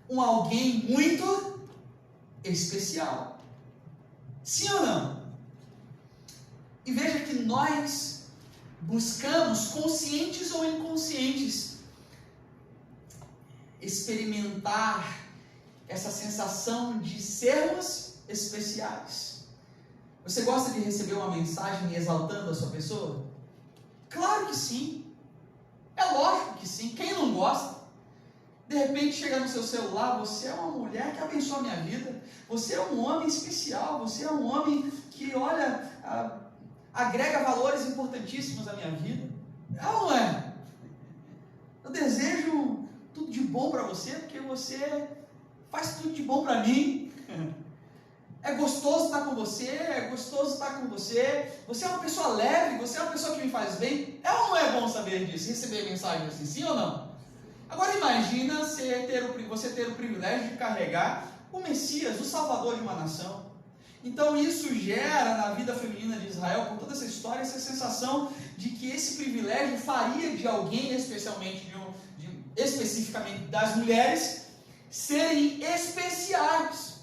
um alguém muito especial. Sim ou não? E veja que nós buscamos, conscientes ou inconscientes, experimentar essa sensação de sermos especiais. Você gosta de receber uma mensagem exaltando a sua pessoa? Claro que sim. É lógico que sim. Quem não gosta? De repente chega no seu celular: você é uma mulher que abençoa a minha vida. Você é um homem especial. Você é um homem que, olha, agrega valores importantíssimos à minha vida. É ou não é? Eu desejo tudo de bom para você, porque você faz tudo de bom para mim. É gostoso estar com você, é gostoso estar com você. Você é uma pessoa leve, você é uma pessoa que me faz bem. É ou não é bom saber disso, receber mensagem assim, sim ou não? Agora imagina você ter o privilégio de carregar o Messias, o Salvador de uma nação. Então isso gera na vida feminina de Israel, com toda essa história, essa sensação de que esse privilégio faria de alguém, especificamente das mulheres, serem especiais.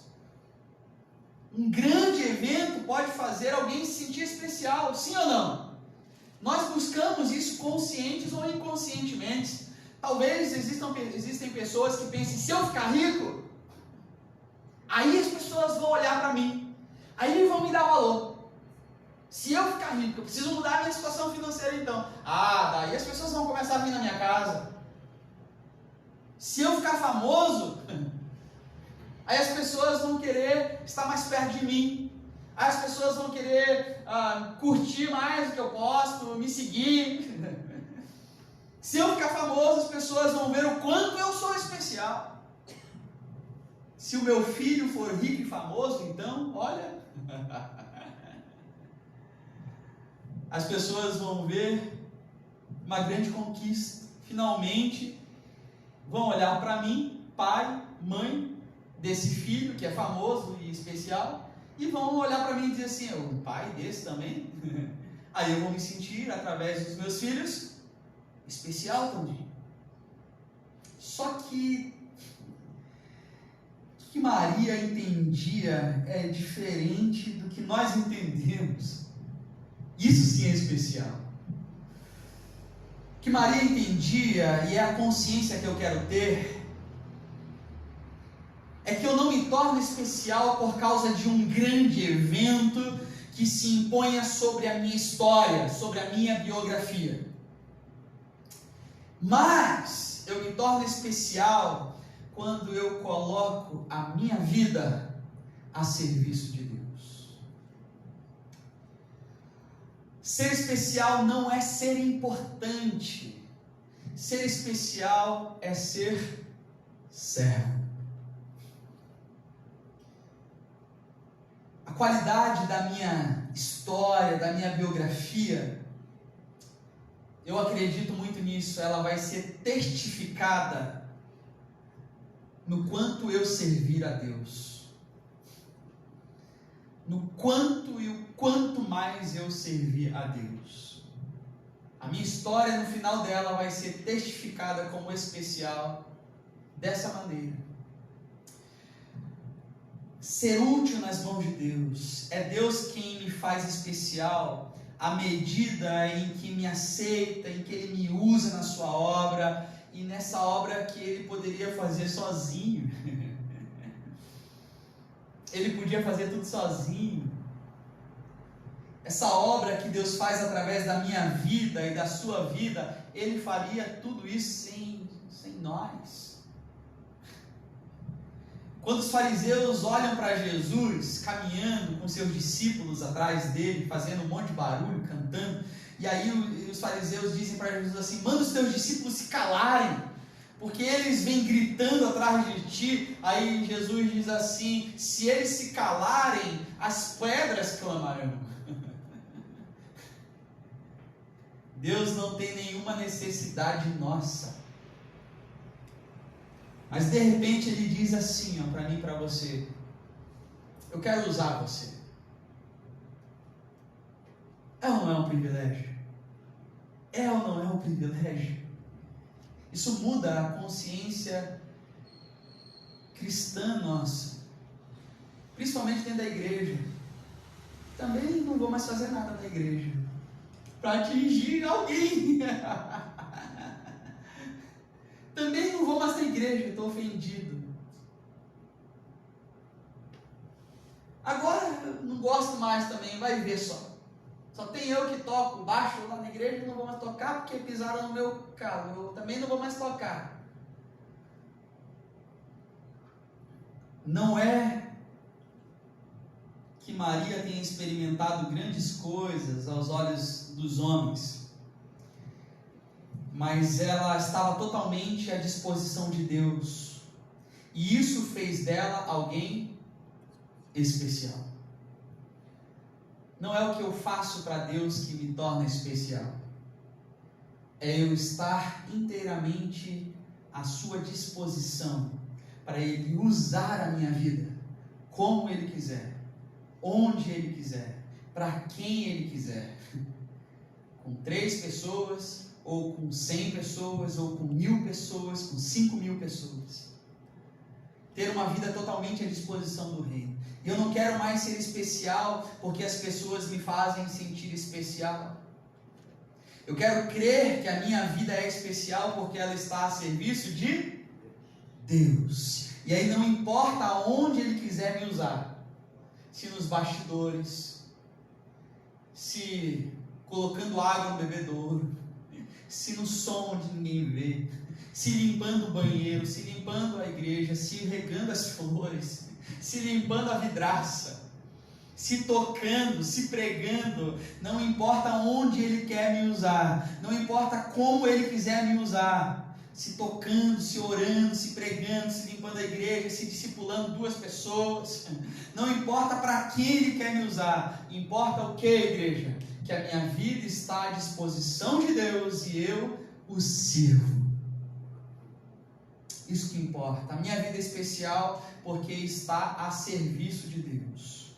Um grande evento pode fazer alguém se sentir especial, sim ou não? Nós buscamos isso conscientes ou inconscientemente. Talvez existem pessoas que pensem: se eu ficar rico, aí as pessoas vão olhar para mim, aí vão me dar valor. Se eu ficar rico, eu preciso mudar a minha situação financeira então. Daí as pessoas vão começar a vir na minha casa. Se eu ficar famoso, aí as pessoas vão querer estar mais perto de mim. Aí as pessoas vão querer curtir mais o que eu posto, me seguir. Se eu ficar famoso, as pessoas vão ver o quanto eu sou especial. Se o meu filho for rico e famoso, então, olha, as pessoas vão ver uma grande conquista. Finalmente, vão olhar para mim, pai, mãe desse filho que é famoso e especial, e vão olhar para mim e dizer assim: um pai desse também? Aí eu vou me sentir, através dos meus filhos, especial também. Só que o que Maria entendia é diferente do que nós entendemos. Isso sim é especial. O que Maria entendia, e é a consciência que eu quero ter, é que eu não me torno especial por causa de um grande evento que se imponha sobre a minha história, sobre a minha biografia. Mas eu me torno especial quando eu coloco a minha vida a serviço de Deus. Ser especial não é ser importante. Ser especial é ser servo. A qualidade da minha história, da minha biografia, eu acredito muito nisso, ela vai ser testificada no quanto eu servir a Deus. No quanto e o quanto mais eu servir a Deus. A minha história, no final dela, vai ser testificada como especial dessa maneira. Ser útil nas mãos de Deus. É Deus quem me faz especial à medida em que me aceita, em que Ele me usa na sua obra, e nessa obra que Ele poderia fazer sozinho. Ele podia fazer tudo sozinho. Essa obra que Deus faz através da minha vida e da sua vida, Ele faria tudo isso sem nós. Quando os fariseus olham para Jesus caminhando com seus discípulos atrás dele, fazendo um monte de barulho, cantando, e aí os fariseus dizem para Jesus assim: manda os teus discípulos se calarem, porque eles vêm gritando atrás de ti. Aí Jesus diz assim: se eles se calarem, as pedras clamarão. Deus não tem nenhuma necessidade nossa. Mas de repente Ele diz assim, para mim e para você: eu quero usar você. É ou não é um privilégio? É ou não é um privilégio? Isso muda a consciência cristã nossa, principalmente dentro da igreja. Também não vou mais fazer nada na igreja para atingir alguém. Também não vou mais na igreja, estou ofendido. Agora não gosto mais também, vai ver só. Só tem eu que toco baixo lá na igreja e não vou mais tocar porque pisaram no meu carro. Eu também não vou mais tocar. Não é que Maria tenha experimentado grandes coisas aos olhos dos homens, mas ela estava totalmente à disposição de Deus, e isso fez dela alguém especial. Não é o que eu faço para Deus que me torna especial, é eu estar inteiramente à sua disposição, para Ele usar a minha vida, como Ele quiser, onde Ele quiser, para quem Ele quiser, com 3 pessoas, ou com 100 pessoas, ou com 1000 pessoas, com 5.000 pessoas. Ter uma vida totalmente à disposição do reino. E eu não quero mais ser especial porque as pessoas me fazem sentir especial. Eu quero crer que a minha vida é especial porque ela está a serviço de Deus. E aí não importa aonde Ele quiser me usar. Se nos bastidores, se colocando água no bebedouro, se no som onde ninguém vê, se limpando o banheiro, se limpando a igreja, se regando as flores, se limpando a vidraça, se tocando, se pregando, não importa onde Ele quer me usar, não importa como Ele quiser me usar, se tocando, se orando, se pregando, se limpando a igreja, se discipulando 2 pessoas, não importa para quem Ele quer me usar, importa o que, igreja? Que a minha vida está à disposição de Deus e eu o sirvo. Isso que importa. A minha vida é especial porque está a serviço de Deus.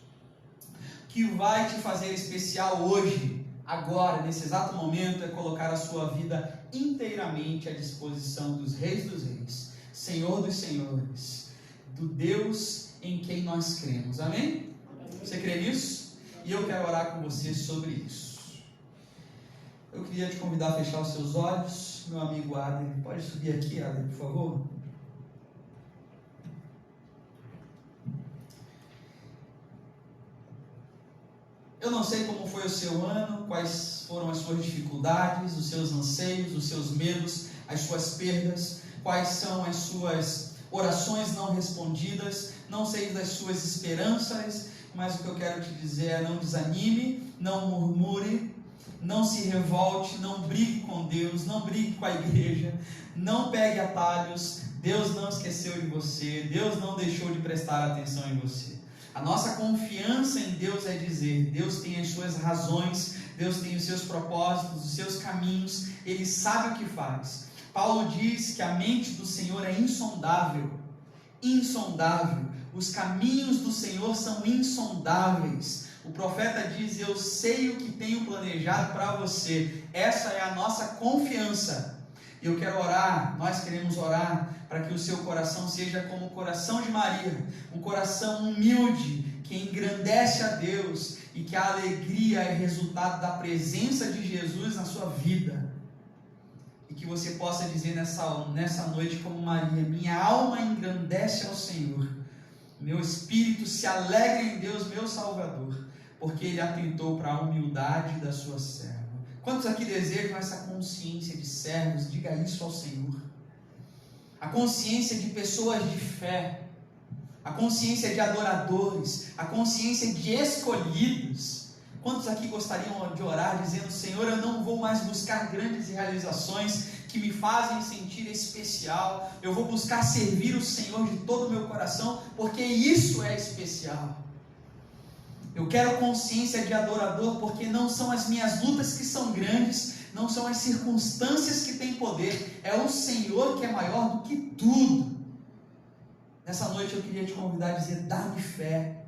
O que vai te fazer especial hoje, agora, nesse exato momento, é colocar a sua vida inteiramente à disposição dos reis, Senhor dos senhores, do Deus em quem nós cremos. Amém? Você crê nisso? E eu quero orar com você sobre isso. Eu queria te convidar a fechar os seus olhos. Meu amigo Adler, pode subir aqui, Adler, por favor? Eu não sei como foi o seu ano, quais foram as suas dificuldades, os seus anseios, os seus medos, as suas perdas, quais são as suas orações não respondidas, não sei das suas esperanças, mas o que eu quero te dizer é: não desanime, não murmure, não se revolte, não brigue com Deus, não brigue com a igreja, não pegue atalhos. Deus não esqueceu de você, Deus não deixou de prestar atenção em você. A nossa confiança em Deus é dizer: Deus tem as suas razões, Deus tem os seus propósitos, os seus caminhos, Ele sabe o que faz. Paulo diz que a mente do Senhor é insondável, insondável. Os caminhos do Senhor são insondáveis. O profeta diz: eu sei o que tenho planejado para você. Essa é a nossa confiança. Eu quero orar, nós queremos orar para que o seu coração seja como o coração de Maria, um coração humilde, que engrandece a Deus, e que a alegria é resultado da presença de Jesus na sua vida. E que você possa dizer nessa noite como Maria: minha alma engrandece ao Senhor, meu espírito se alegra em Deus, meu Salvador, porque Ele atentou para a humildade da sua serva. Quantos aqui desejam essa consciência de servos? Diga isso ao Senhor. A consciência de pessoas de fé, a consciência de adoradores, a consciência de escolhidos. Quantos aqui gostariam de orar dizendo: Senhor, eu não vou mais buscar grandes realizações que me fazem sentir especial, eu vou buscar servir o Senhor de todo o meu coração, porque isso é especial. Eu quero consciência de adorador, porque não são as minhas lutas que são grandes, não são as circunstâncias que têm poder, é o Senhor que é maior do que tudo. Nessa noite eu queria te convidar a dizer: dá-me fé.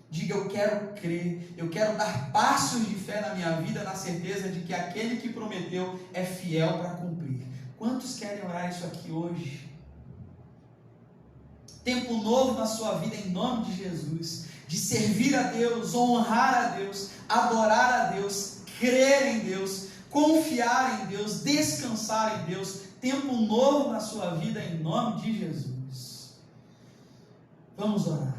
Diga: eu quero crer, eu quero dar passos de fé na minha vida, na certeza de que aquele que prometeu é fiel para cumprir. Quantos querem orar isso aqui hoje? Tempo novo na sua vida, em nome de Jesus, de servir a Deus, honrar a Deus, adorar a Deus, crer em Deus, confiar em Deus, descansar em Deus. Tempo novo na sua vida, em nome de Jesus. Vamos orar.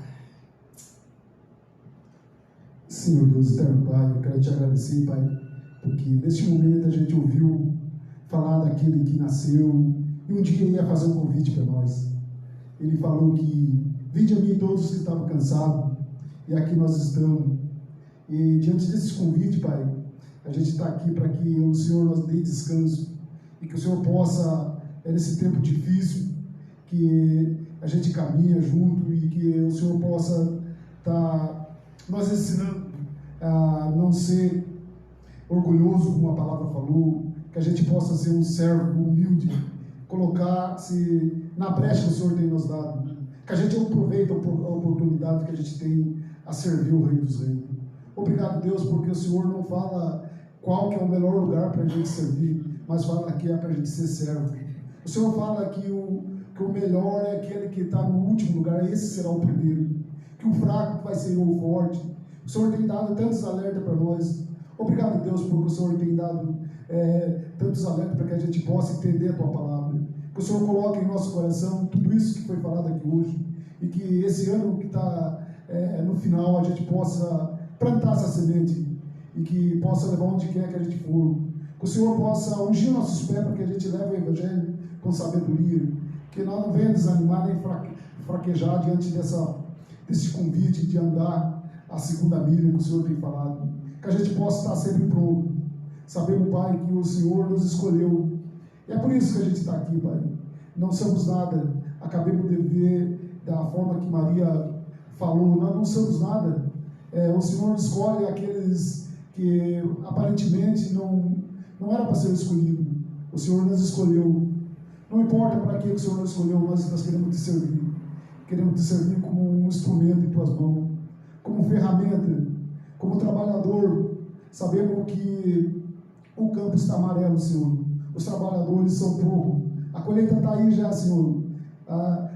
Senhor Deus eterno Pai, eu quero te agradecer, Pai, porque neste momento a gente ouviu falar daquele que nasceu e um dia ia fazer um convite para nós. Ele falou que: vinde a mim todos que estavam cansados, e aqui nós estamos. E diante desse convite, Pai, a gente está aqui para que o Senhor nos dê descanso, e que o Senhor possa, nesse tempo difícil, que a gente caminha junto, e que o Senhor possa estar nos ensinando a não ser orgulhoso, como a palavra falou, que a gente possa ser um servo humilde, colocar-se na brecha que o Senhor tem nos dado, que a gente aproveite a oportunidade que a gente tem a servir o Rei dos Reis. Obrigado, Deus, porque o Senhor não fala qual que é o melhor lugar para a gente servir, mas fala que é para a gente ser servo. O Senhor fala que o melhor é aquele que está no último lugar, esse será o primeiro, que o fraco vai ser o forte. O Senhor tem dado tantos alertas para nós. Obrigado, Deus, porque o Senhor tem dado tantos alertas para que a gente possa entender a Tua palavra. Que o Senhor coloque em nosso coração tudo isso que foi falado aqui hoje, e que esse ano que está no final a gente possa plantar essa semente, e que possa levar onde quer que a gente for. Que o Senhor possa ungir nossos pés para que a gente leve o Evangelho com sabedoria, que nós não venhamos desanimar nem fraquejar diante desse convite de andar a segunda milha que o Senhor tem falado. Que a gente possa estar sempre pronto. Sabemos, Pai, que o Senhor nos escolheu. E é por isso que a gente está aqui, Pai. Não somos nada. Acabemos de ver da forma que Maria falou. Nós não somos nada. O Senhor escolhe aqueles que aparentemente não era para ser escolhido. O Senhor nos escolheu. Não importa para que o Senhor nos escolheu, nós queremos te servir. Queremos te servir como um instrumento em tuas mãos, como ferramenta, como trabalhador. Sabemos que o campo está amarelo, Senhor. Os trabalhadores são poucos. A colheita está aí já, Senhor.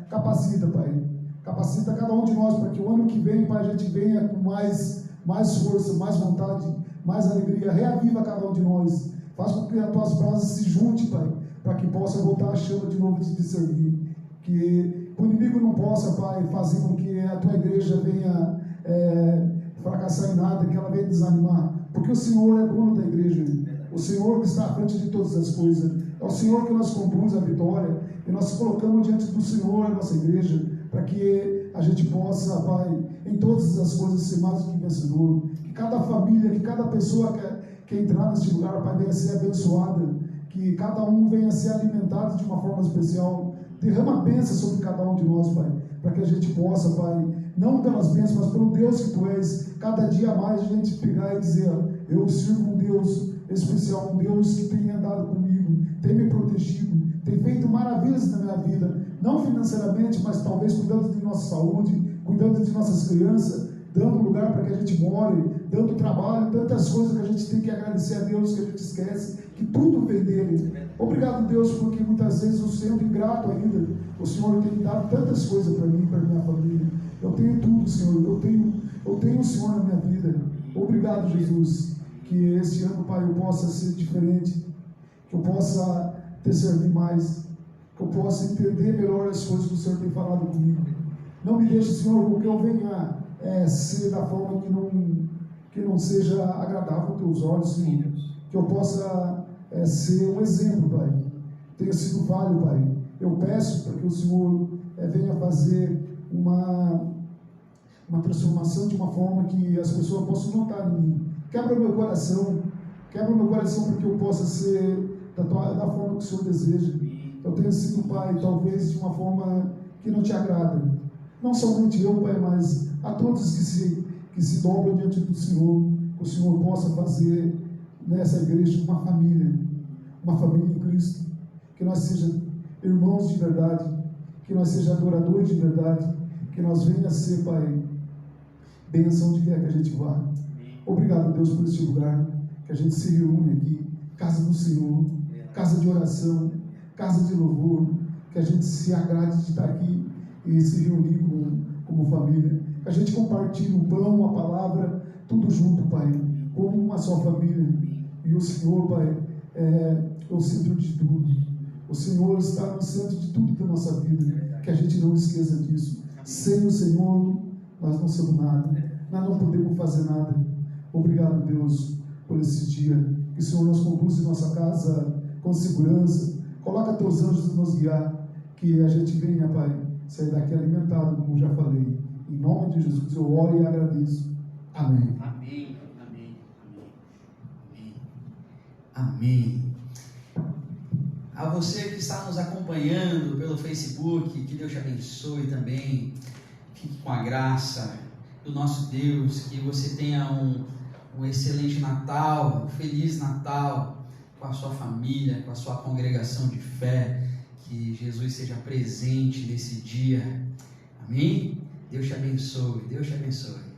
Capacita, Pai. Capacita cada um de nós para que o ano que vem, Pai, a gente venha com mais força, mais vontade, mais alegria. Reaviva cada um de nós. Faz com que as tuas brasas se juntem, Pai, para que possa voltar a chama de novo de te servir. Que o inimigo não possa, Pai, fazer com que a tua igreja venha fracassar em nada, que ela venha desanimar. Porque o Senhor é dono da igreja. O Senhor que está à frente de todas as coisas. É o Senhor que nos conduz à vitória. E nós colocamos diante do Senhor a nossa igreja, para que a gente possa, Pai, em todas as coisas ser mais do que vencedor. Que cada família, que cada pessoa que entrar nesse lugar, Pai, venha ser abençoada. Que cada um venha ser alimentado de uma forma especial. Derrama bênção sobre cada um de nós, Pai, para que a gente possa, Pai, não pelas bênçãos, mas pelo Deus que Tu és, cada dia mais a gente pegar e dizer: eu sirvo um Deus especial, um Deus que tem andado comigo, tem me protegido, tem feito maravilhas na minha vida, não financeiramente, mas talvez cuidando de nossa saúde, cuidando de nossas crianças, dando lugar para que a gente more, dando trabalho, tantas coisas que a gente tem que agradecer a Deus, que a gente esquece, que tudo vem dele. Obrigado, Deus, porque muitas vezes eu sendo ingrato ainda. O Senhor tem dado tantas coisas para mim, para minha família. Eu tenho tudo, Senhor. Eu tenho o Senhor na minha vida. Obrigado, Jesus, que esse ano, Pai, eu possa ser diferente, que eu possa te servir mais, que eu possa entender melhor as coisas que o Senhor tem falado comigo. Não me deixe, Senhor, com que eu venha ser da forma que não seja agradável aos teus olhos, Senhor. Que eu possa ser um exemplo, Pai. Tenha sido falho, Pai. Eu peço para que o Senhor venha fazer uma transformação de uma forma que as pessoas possam notar em mim. Quebra o meu coração para que eu possa ser da forma que o Senhor deseja. Eu tenho sido, Pai, talvez de uma forma que não te agrada. Não somente eu, Pai, mas a todos que se dobram diante do Senhor, que o Senhor possa fazer nessa igreja uma família em Cristo, que nós sejamos irmãos de verdade, que nós sejamos adoradores de verdade, que nós venha a ser, Pai, bênção onde quer que a gente vá. Obrigado, Deus, por este lugar, que a gente se reúne aqui, casa do Senhor, casa de oração, casa de louvor, que a gente se agrade de estar aqui e se reunir como família, que a gente compartilhe o pão, a palavra, tudo junto, Pai, como uma só família. E o Senhor, Pai, é o centro de tudo. O Senhor está no centro de tudo da nossa vida, que a gente não esqueça disso. Sem o Senhor, nós não somos nada, nós não podemos fazer nada. Obrigado, Deus, por esse dia. Que o Senhor nos conduza em nossa casa com segurança. Coloca teus anjos a nos guiar, que a gente venha, Pai, sair daqui alimentado, como já falei. Em nome de Jesus, eu oro e agradeço. Amém. Amém. Amém. Amém. Amém. A você que está nos acompanhando pelo Facebook, que Deus te abençoe também. Fique com a graça do nosso Deus, que você tenha um excelente Natal, um feliz Natal com a sua família, com a sua congregação de fé, que Jesus seja presente nesse dia. Amém? Deus te abençoe, Deus te abençoe.